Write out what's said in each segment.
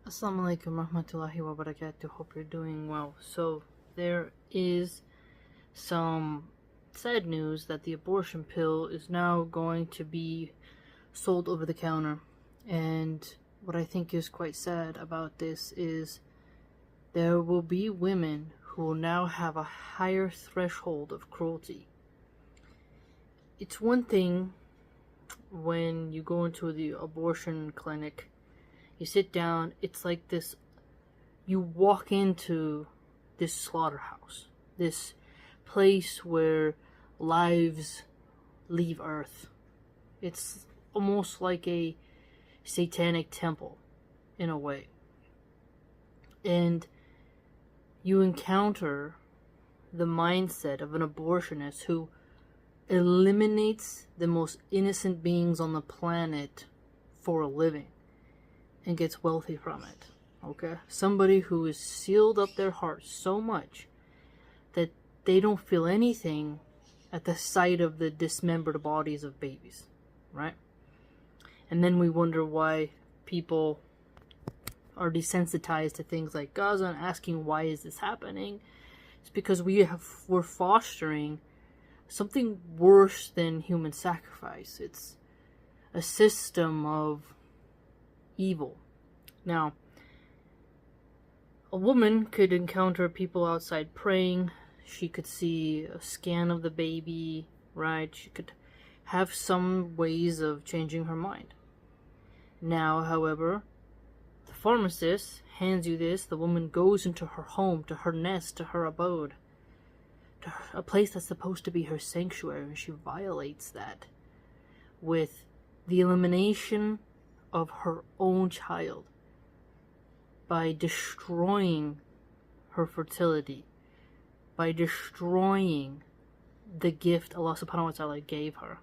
Assalamu alaikum warahmatullahi wabarakatuh. Hope you're doing well. So, there is some sad news that the abortion pill is now going to be sold over the counter. And what I think is quite sad about this is there will be women who will now have a higher threshold of cruelty. It's one thing when you go into the abortion clinic, you sit down, it's like this, you walk into this slaughterhouse, this place where lives leave Earth. It's almost like a satanic temple, in a way. And you encounter the mindset of an abortionist who eliminates the most innocent beings on the planet for a living and gets wealthy from it. Okay? Somebody who has sealed up their heart so much that they don't feel anything at the sight of the dismembered bodies of babies. Right? And then we wonder why people are desensitized to things like Gaza and asking why is this happening. It's because we're fostering something worse than human sacrifice. It's a system of evil. Now, a woman could encounter people outside praying. She could see a scan of the baby, right? She could have some ways of changing her mind. Now, however, the pharmacist hands you this. The woman goes into her home, to her nest, to her abode, to a place that's supposed to be her sanctuary, and she violates that with the elimination of her own child by destroying her fertility, by destroying the gift Allah subhanahu wa ta'ala gave her.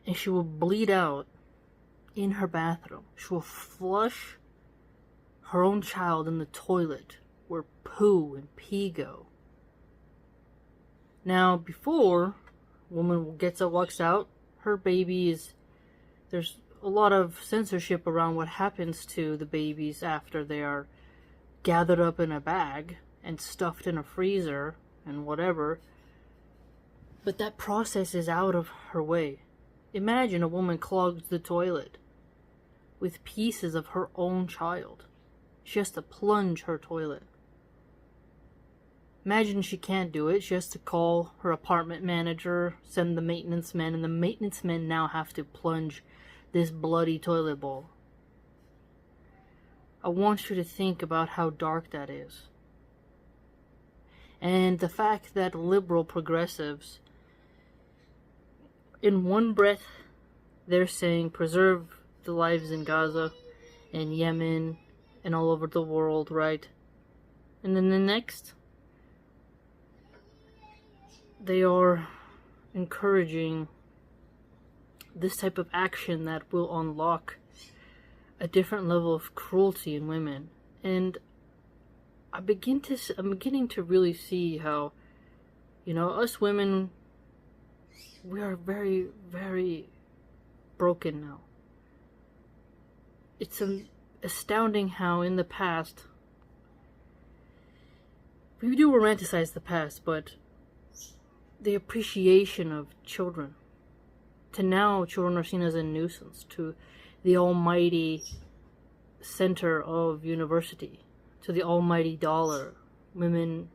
And she will bleed out in her bathroom. She will flush her own child in the toilet where poo and pee go. Now, before a woman walks out, her baby is, there's a lot of censorship around what happens to the babies after they are gathered up in a bag and stuffed in a freezer and whatever. But that process is out of her way. Imagine a woman clogs the toilet with pieces of her own child. She has to plunge her toilet. Imagine she can't do it. She has to call her apartment manager, send the maintenance men, and the maintenance men now have to plunge this bloody toilet bowl. I want you to think about how dark that is. And the fact that liberal progressives, in one breath, they're saying preserve the lives in Gaza and Yemen and all over the world, right? And then the next, they are encouraging this type of action that will unlock a different level of cruelty in women. And I'm beginning to really see how, us women, we are very, very broken now. It's astounding how in the past, we do romanticize the past, but the appreciation of children, to now children are seen as a nuisance to the almighty center of university, to the almighty dollar. Women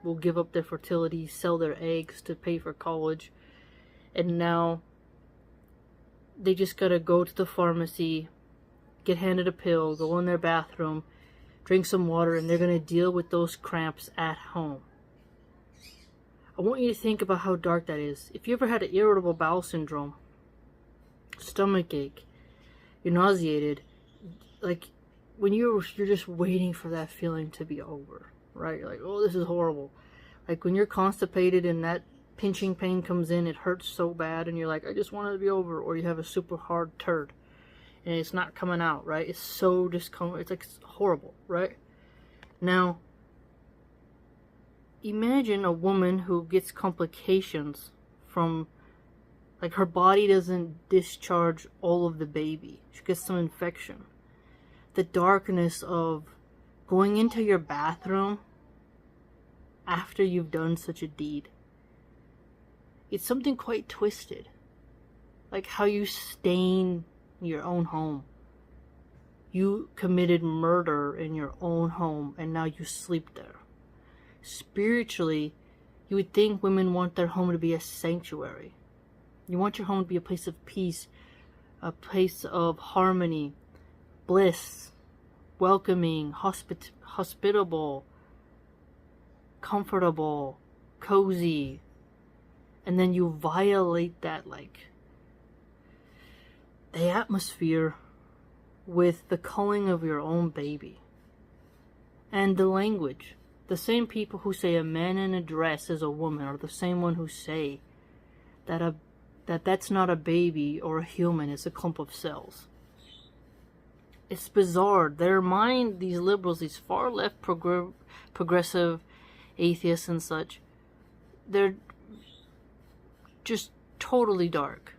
will give up their fertility, sell their eggs to pay for college, and now they just gotta go to the pharmacy, get handed a pill, go in their bathroom, drink some water, and they're gonna deal with those cramps at home. I want you to think about how dark that is. If you ever had an irritable bowel syndrome, stomach ache, you're nauseated, like when you're just waiting for that feeling to be over, right? You're like, oh, this is horrible. Like when you're constipated and that pinching pain comes in, it hurts so bad, and you're like, I just want it to be over. Or you have a super hard turd and it's not coming out, right? It's so discomfort. It's like horrible, right? Now, imagine a woman who gets complications from, like, her body doesn't discharge all of the baby. She gets some infection. the darkness of going into your bathroom after you've done such a deed. It's something quite twisted. Like how you stain your own home. You committed murder in your own home and now you sleep there. Spiritually, you would think women want their home to be a sanctuary. You want your home to be a place of peace, a place of harmony, bliss, welcoming, hospitable, comfortable, cozy. And then you violate that, like, the atmosphere with the culling of your own baby. And the language. The same people who say a man in a dress is a woman are the same one who say that that's not a baby or a human, it's a clump of cells. It's bizarre. Their mind, these liberals, these far left progressive atheists and such, they're just totally dark.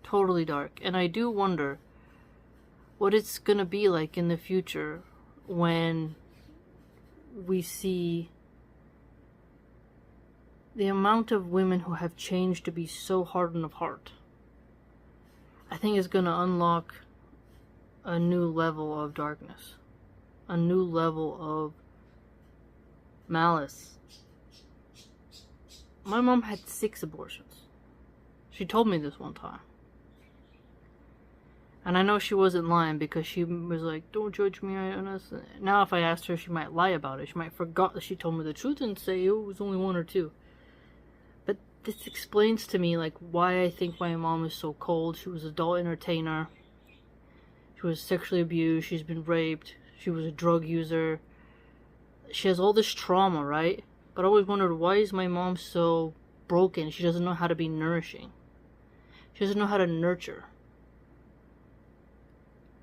Totally dark. And I do wonder what it's gonna be like in the future when we see the amount of women who have changed to be so hardened of heart. I think it's gonna unlock a new level of darkness, a new level of malice. My mom had 6 abortions. She told me this one time. And I know she wasn't lying because she was like, don't judge me. Now if I asked her, she might lie about it. She might forgot that she told me the truth and say it was only 1 or 2. But this explains to me like why I think my mom is so cold. She was an adult entertainer. She was sexually abused. She's been raped. She was a drug user. She has all this trauma, right? But I always wondered, why is my mom so broken? She doesn't know how to be nourishing. She doesn't know how to nurture.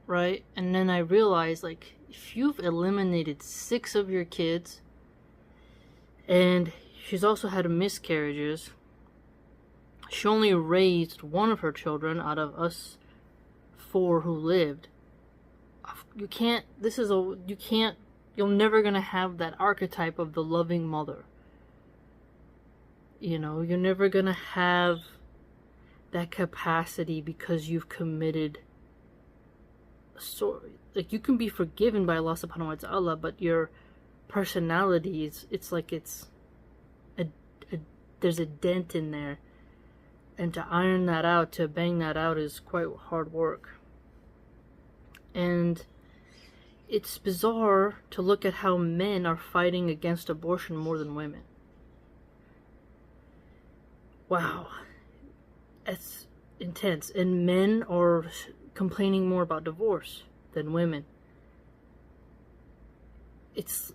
Right? And then I realized, like, if you've eliminated 6 of your kids, and she's also had miscarriages, she only raised 1 of her children out of us 4 who lived. You're never gonna have that archetype of the loving mother. You know, you're never gonna have that capacity because you've committed. So, like, you can be forgiven by Allah subhanahu wa ta'ala, but your personality it's like there's a dent in there, and to iron that out, to bang that out, is quite hard work. And it's bizarre to look at how men are fighting against abortion more than women. Wow, that's intense. And men are complaining more about divorce than women. It's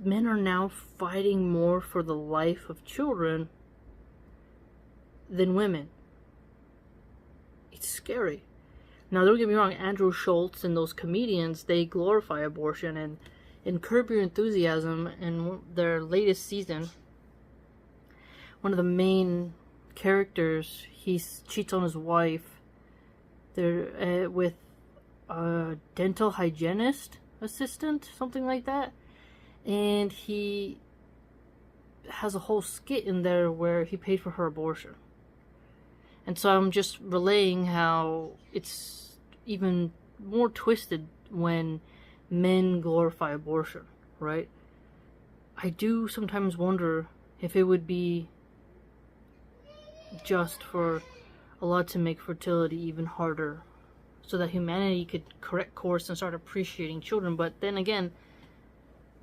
men are now fighting more for the life of children than women. It's scary. Now, don't get me wrong, Andrew Schultz and those comedians, they glorify abortion, and in Curb Your Enthusiasm, in their latest season, one of the main characters, he cheats on his wife. They're with a dental hygienist assistant, something like that, and he has a whole skit in there where he paid for her abortion. And so I'm just relaying how it's even more twisted when men glorify abortion, right? I do sometimes wonder if it would be just for Allah to make fertility even harder so that humanity could correct course and start appreciating children. But then again,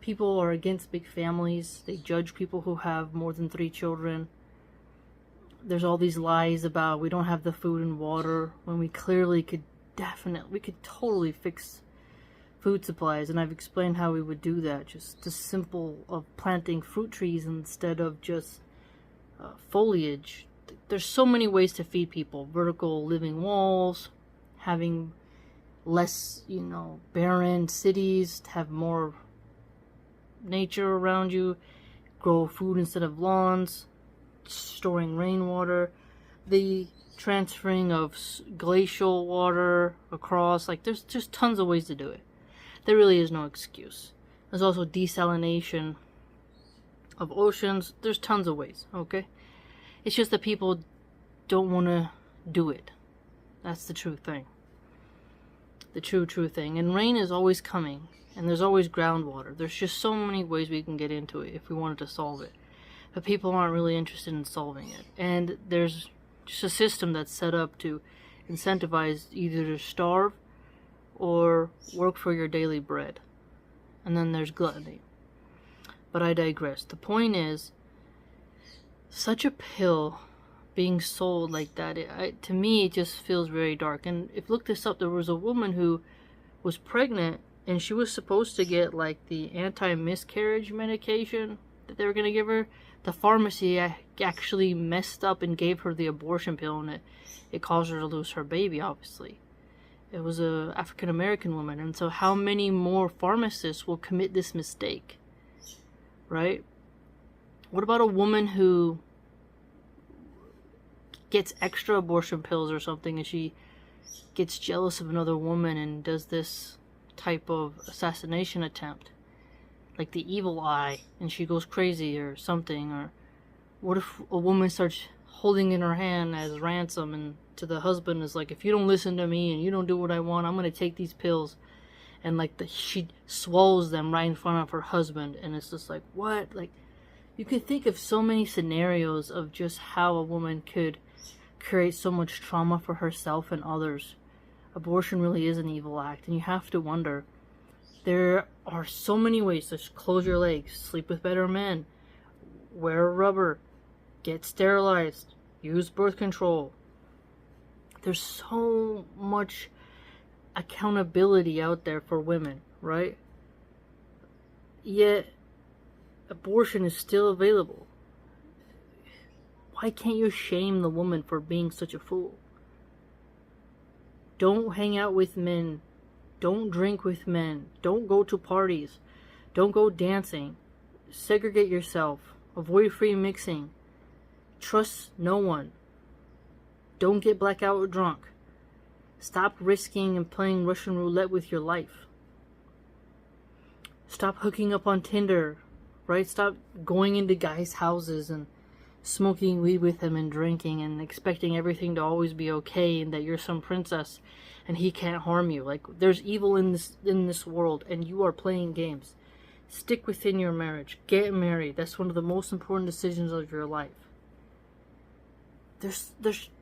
people are against big families. They judge people who have more than 3 children. There's all these lies about we don't have the food and water, when we clearly could totally fix food supplies. And I've explained how we would do that. Just the simple of planting fruit trees instead of just foliage. There's so many ways to feed people. Vertical living walls, having less, barren cities, to have more nature around you, grow food instead of lawns, storing rainwater. the transferring of glacial water across. Like, there's just tons of ways to do it. There really is no excuse. There's also desalination of oceans. There's tons of ways, okay? It's just that people don't want to do it. That's the true thing. The true thing. And rain is always coming. And there's always groundwater. There's just so many ways we can get into it if we wanted to solve it. But people aren't really interested in solving it. And there's just a system that's set up to incentivize either to starve or work for your daily bread. And then there's gluttony. But I digress. The point is, such a pill being sold like that, to me, it just feels very dark. And if you look this up, there was a woman who was pregnant, and she was supposed to get like the anti-miscarriage medication that they were going to give her. The pharmacy actually messed up and gave her the abortion pill, and it caused her to lose her baby, obviously. It was a African-American woman. And so how many more pharmacists will commit this mistake? Right? What about a woman who gets extra abortion pills or something, and she gets jealous of another woman and does this type of assassination attempt, like the evil eye, and she goes crazy or something? Or what if a woman starts holding in her hand as ransom, and to the husband is like, if you don't listen to me and you don't do what I want, I'm gonna take these pills, and like she swallows them right in front of her husband, and it's just like, what? Like, you could think of so many scenarios of just how a woman could create so much trauma for herself and others. Abortion really is an evil act, and you have to wonder. There are so many ways to close your legs, sleep with better men, wear rubber, get sterilized, use birth control. There's so much accountability out there for women, right? Yet, abortion is still available. Why can't you shame the woman for being such a fool? Don't hang out with men. Don't drink with men. Don't go to parties. Don't go dancing. Segregate yourself. Avoid free mixing. Trust no one. Don't get blackout drunk. Stop risking and playing Russian roulette with your life. Stop hooking up on Tinder, right? Stop going into guys' houses and smoking weed with him and drinking and expecting everything to always be okay and that you're some princess and he can't harm you. Like, there's evil in this world, and you are playing games. Stick within your marriage. Get married. That's one of the most important decisions of your life.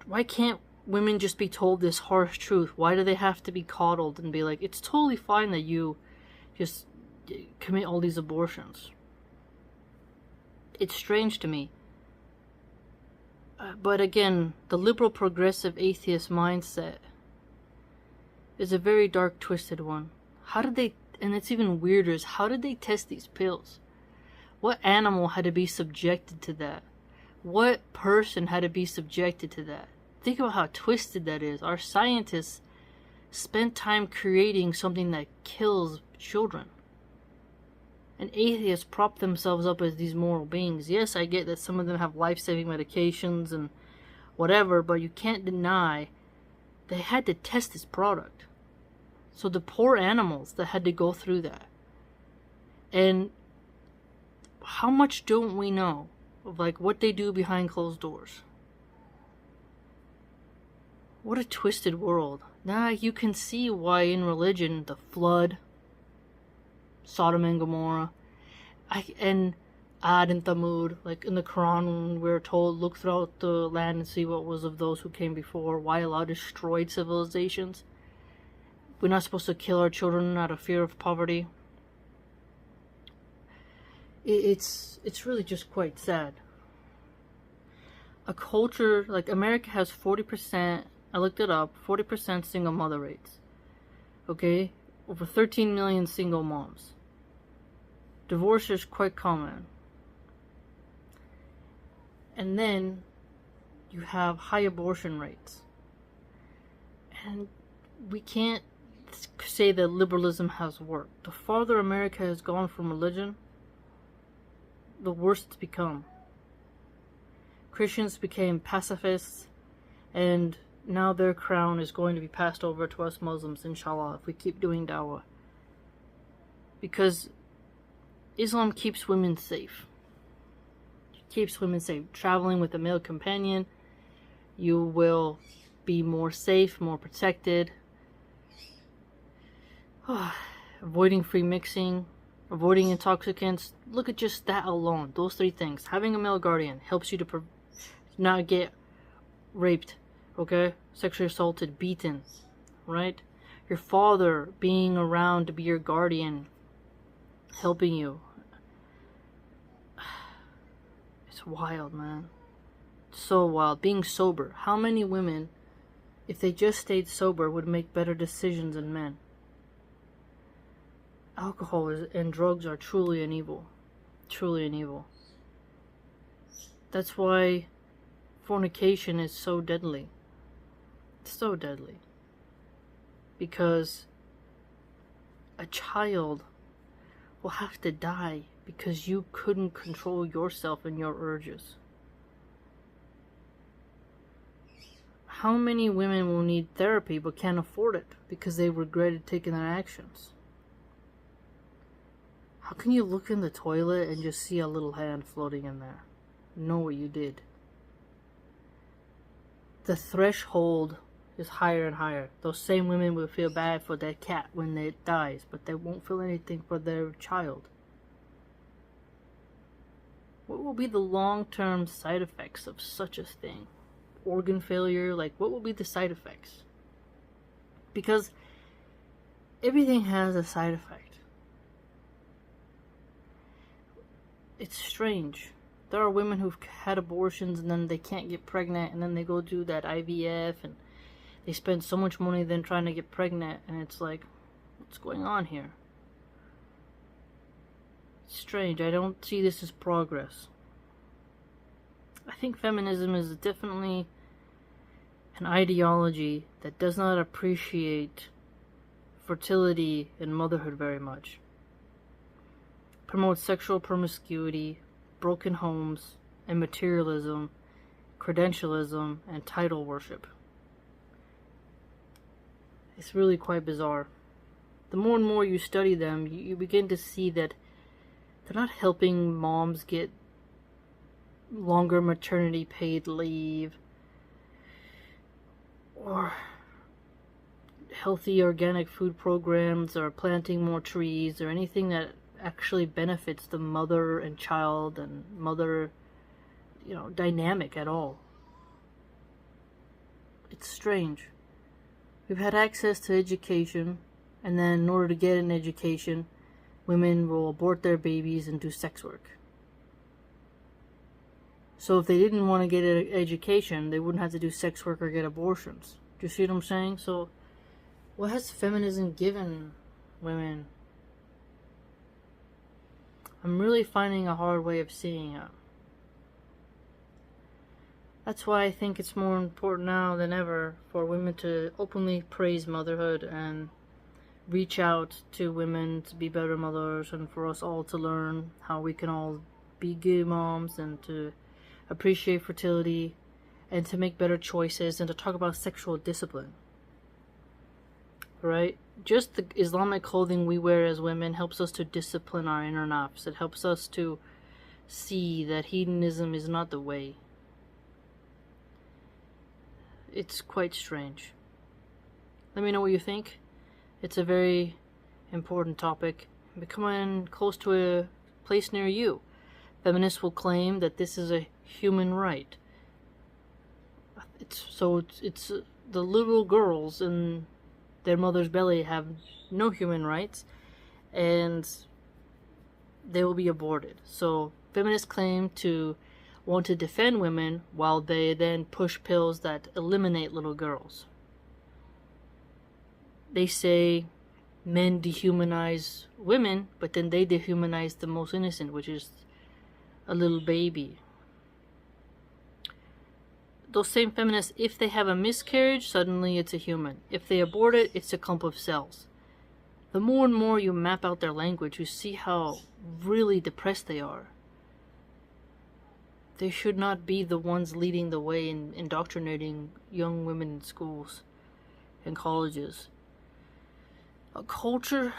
Why can't women just be told this harsh truth? Why do they have to be coddled and be like, it's totally fine that you just commit all these abortions? It's strange to me. But again, the liberal progressive atheist mindset is a very dark, twisted one. How did they, and it's even weirder, is how did they test these pills? What animal had to be subjected to that? What person had to be subjected to that? Think about how twisted that is. Our scientists spent time creating something that kills children. And atheists prop themselves up as these moral beings. Yes, I get that some of them have life-saving medications and whatever, but you can't deny they had to test this product. So the poor animals that had to go through that. And how much don't we know of like what they do behind closed doors? What a twisted world. Now you can see why in religion, the flood, Sodom and Gomorrah, and Ad and Thamud, like in the Quran, we're told, look throughout the land and see what was of those who came before. Why Allah destroyed civilizations? We're not supposed to kill our children out of fear of poverty. It's really just quite sad. A culture, like America has 40%, I looked it up, 40% single mother rates. Okay? Over 13 million single moms. Divorce is quite common. And then you have high abortion rates. And we can't say that liberalism has worked. The farther America has gone from religion, the worse it's become. Christians became pacifists, And now their crown is going to be passed over to us Muslims, inshallah, if we keep doing dawah. Because Islam keeps women safe. It keeps women safe. Traveling with a male companion, you will be more safe, more protected. Avoiding free mixing, avoiding intoxicants. Look at just that alone. Those 3 things. Having a male guardian helps you to not get raped, okay? Sexually assaulted, beaten, right? Your father being around to be your guardian, helping you. It's wild, man. So wild. Being sober. How many women, if they just stayed sober, would make better decisions than men? Alcohol and drugs are truly an evil. Truly an evil. That's why fornication is so deadly. It's so deadly. Because a child will have to die because you couldn't control yourself and your urges. How many women will need therapy but can't afford it because they regretted taking their actions? How can you look in the toilet and just see a little hand floating in there? Know what you did. The threshold is higher and higher. Those same women will feel bad for their cat when it dies, but they won't feel anything for their child. What will be the long-term side effects of such a thing? Organ failure, like what will be the side effects? Because everything has a side effect. It's strange. There are women who've had abortions and then they can't get pregnant, and then they go do that IVF and they spend so much money then trying to get pregnant, and it's like, what's going on here? It's strange. I don't see this as progress. I think feminism is definitely an ideology that does not appreciate fertility and motherhood very much. Promotes sexual promiscuity, broken homes, and materialism, credentialism, and title worship. It's really quite bizarre. The more and more you study them, you begin to see that they're not helping moms get longer maternity paid leave or healthy organic food programs or planting more trees or anything that actually benefits the mother and child and mother, dynamic at all. It's strange. We've had access to education, and then in order to get an education, women will abort their babies and do sex work. So if they didn't want to get an education, they wouldn't have to do sex work or get abortions. Do you see what I'm saying? So what has feminism given women? I'm really finding a hard way of seeing it. That's why I think it's more important now than ever for women to openly praise motherhood and reach out to women to be better mothers, and for us all to learn how we can all be good moms and to appreciate fertility and to make better choices and to talk about sexual discipline. Right? Just the Islamic clothing we wear as women helps us to discipline our inner nafs. It helps us to see that hedonism is not the way. It's quite strange. Let me know what you think. It's a very important topic. Becoming close to a place near you. Feminists will claim that this is a human right. It's the little girls in their mother's belly have no human rights, and they will be aborted. So feminists claim to want to defend women while they then push pills that eliminate little girls. They say men dehumanize women, but then they dehumanize the most innocent, which is a little baby. Those same feminists, if they have a miscarriage, suddenly it's a human. If they abort it, it's a clump of cells. The more and more you map out their language, you see how really depressed they are. They should not be the ones leading the way in indoctrinating young women in schools and colleges.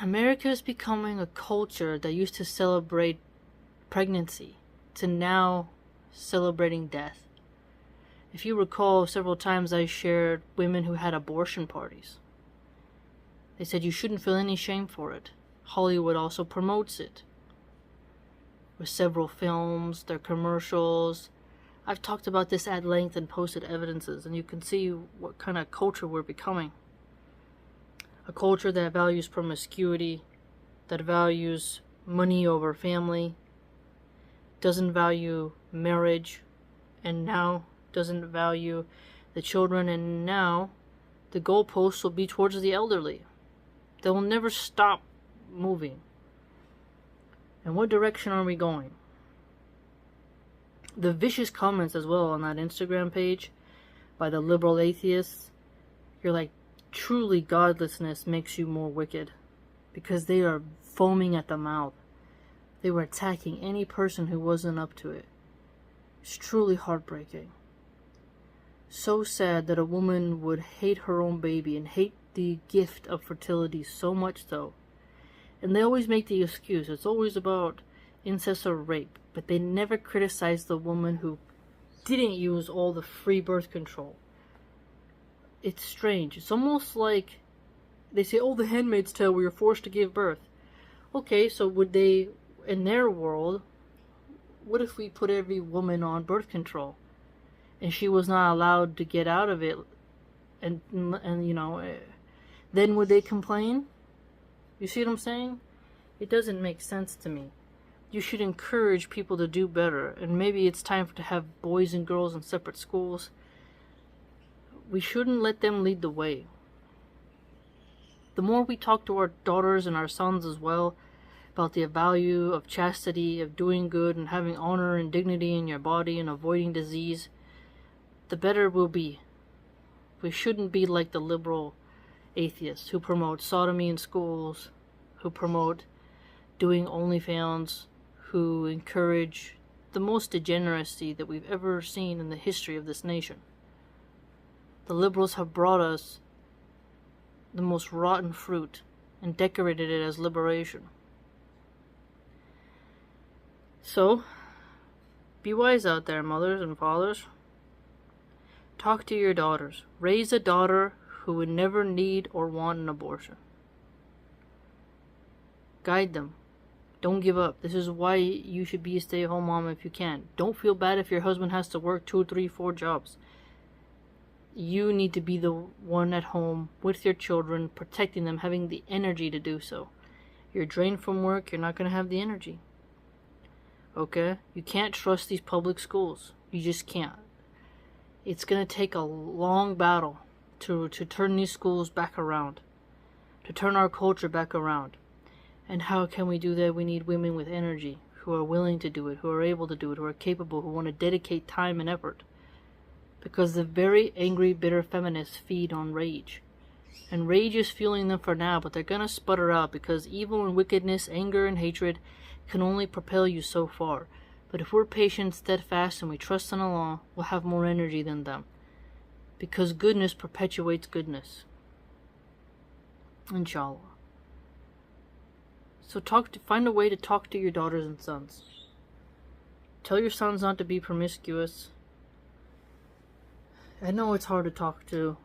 America is becoming a culture that used to celebrate pregnancy to now celebrating death. If you recall, several times I shared women who had abortion parties. They said you shouldn't feel any shame for it. Hollywood also promotes it. With several films, their commercials. I've talked about this at length and posted evidences, and you can see what kind of culture we're becoming. A culture that values promiscuity, that values money over family, doesn't value marriage, and now doesn't value the children, and now the goalposts will be towards the elderly. They will never stop moving. And what direction are we going? The vicious comments as well on that Instagram page by the liberal atheists, you're like, truly godlessness makes you more wicked, because they are foaming at the mouth. They were attacking any person who wasn't up to it. It's truly heartbreaking. So sad that a woman would hate her own baby and hate the gift of fertility so much so. And they always make the excuse, it's always about incest or rape, but they never criticize the woman who didn't use all the free birth control. It's strange. It's almost like they say, oh, the Handmaid's Tale, we were forced to give birth. Okay, so would they, in their world, what if we put every woman on birth control and she was not allowed to get out of it, and you know, then would they complain? You see what I'm saying? It doesn't make sense to me. You should encourage people to do better, and maybe it's time to have boys and girls in separate schools. We shouldn't let them lead the way. The more we talk to our daughters and our sons as well about the value of chastity, of doing good and having honor and dignity in your body and avoiding disease, the better we'll be. We shouldn't be like the liberal atheists who promote sodomy in schools, who promote doing OnlyFans, who encourage the most degeneracy that we've ever seen in the history of this nation. The liberals have brought us the most rotten fruit and decorated it as liberation. So, be wise out there, mothers and fathers. Talk to your daughters. Raise a daughter who would never need or want an abortion. Guide them. Don't give up. This is why you should be a stay-at-home mom if you can. Don't feel bad if your husband has to work 2, 3, 4 jobs. You need to be the one at home with your children, protecting them, having the energy to do so. You're drained from work, you're not going to have the energy. Okay? You can't trust these public schools. You just can't. It's going to take a long battle to turn these schools back around, to turn our culture back around. And how can we do that? We need women with energy, who are willing to do it, who are able to do it, who are capable, who want to dedicate time and effort. Because the very angry, bitter feminists feed on rage. And rage is fueling them for now, but they're going to sputter out, because evil and wickedness, anger and hatred can only propel you so far. But if we're patient, steadfast, and we trust in Allah, we'll have more energy than them. Because goodness perpetuates goodness. Inshallah. So find a way to talk to your daughters and sons. Tell your sons not to be promiscuous. I know it's hard to talk to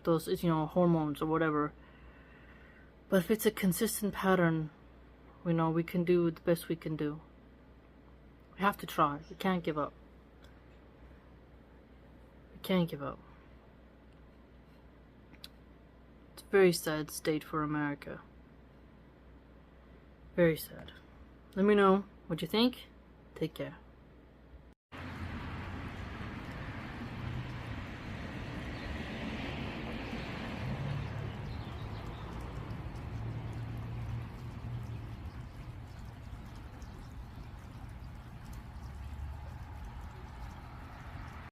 those, hormones or whatever. But if it's a consistent pattern, we can do the best we can do. We have to try. We can't give up. We can't give up. It's a very sad state for America. Very sad. Let me know what you think. Take care.